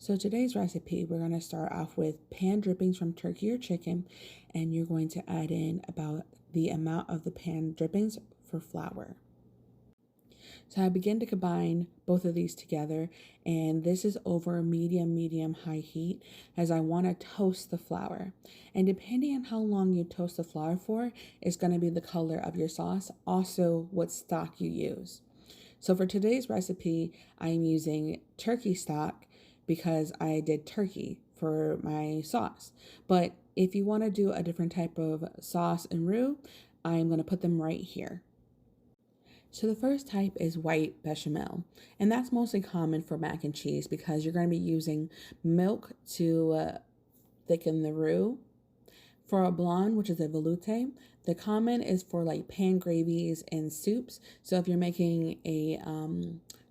So today's recipe, we're going to start off with pan drippings from turkey or chicken, and you're going to add in about the amount of the pan drippings for flour. So I begin to combine both of these together, and this is over medium, high heat, as I want to toast the flour. And depending on how long you toast the flour for, is going to be the color of your sauce, also what stock you use. So for today's recipe, I'm using turkey stock because I did turkey for my sauce. But if you want to do a different type of sauce and roux, I'm going to put them right here. So the first type is white bechamel, and that's mostly common for mac and cheese because you're going to be using milk to thicken the roux. For a blonde, which is a velouté, the common is for like pan gravies and soups. So if you're making a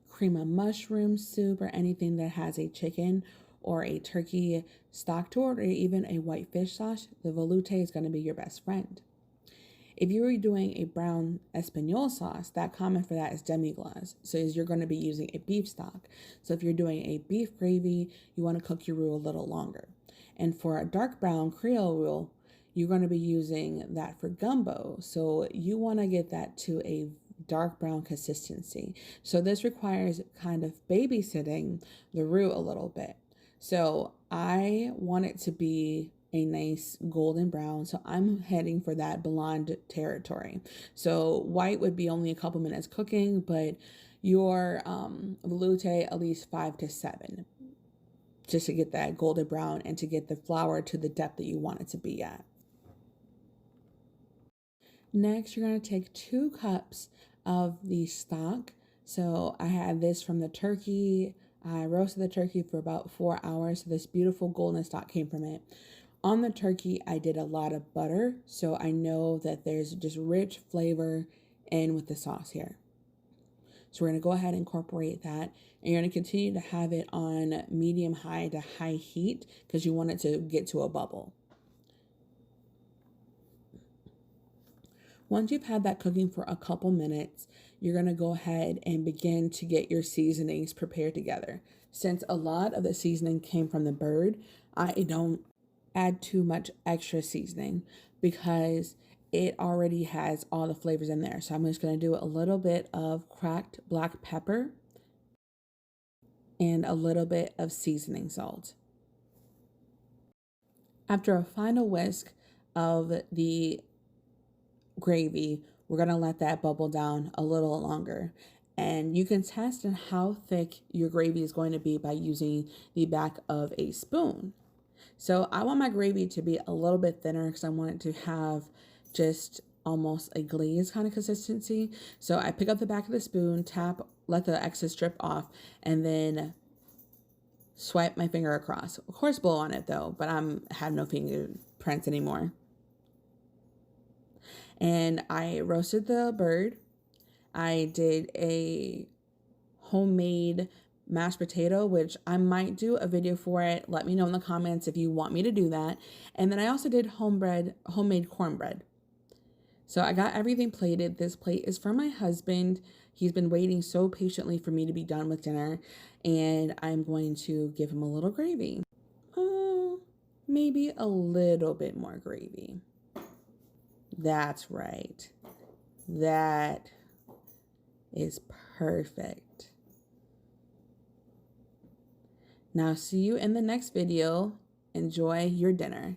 cream of mushroom soup or anything that has a chicken or a turkey stock to it, or even a white fish sauce, the velouté is going to be your best friend. If you were doing a brown espagnole sauce, that common for that is demi-glace. So you're going to be using a beef stock. So if you're doing a beef gravy, you want to cook your roux a little longer. And for a dark brown Creole roux, you're going to be using that for gumbo. So you want to get that to a dark brown consistency. So this requires kind of babysitting the roux a little bit. So I want it to be a nice golden brown, so I'm heading for that blonde territory. So white would be only a couple minutes cooking, but your velouté at least 5 to 7, just to get that golden brown and to get the flour to the depth that you want it to be at. Next, you're going to take 2 cups of the stock. So I had this from the turkey. I roasted the turkey for about 4 hours, so this beautiful golden stock came from it. On the turkey, I did a lot of butter, so I know that there's just rich flavor in with the sauce here. So we're going to go ahead and incorporate that, and you're going to continue to have it on medium-high to high heat because you want it to get to a bubble. Once you've had that cooking for a couple minutes, you're going to go ahead and begin to get your seasonings prepared together. Since a lot of the seasoning came from the bird, I don't add too much extra seasoning because it already has all the flavors in there. So I'm just going to do a little bit of cracked black pepper and a little bit of seasoning salt. After a final whisk of the gravy, we're going to let that bubble down a little longer. And you can test on how thick your gravy is going to be by using the back of a spoon. So I want my gravy to be a little bit thinner because I want it to have just almost a glaze kind of consistency. So I pick up the back of the spoon, tap, let the excess drip off, and then swipe my finger across. Of course, blow on it though, but I have no fingerprints anymore. And I roasted the bird. I did a homemade mashed potato, which I might do a video for it. Let me know in the comments if you want me to do that. And then I also did homemade cornbread. So I got everything plated. This plate is for my husband. He's been waiting so patiently for me to be done with dinner, and I'm going to give him a little gravy. Maybe a little bit more gravy. That's right. That is perfect. Now, see you in the next video. Enjoy your dinner.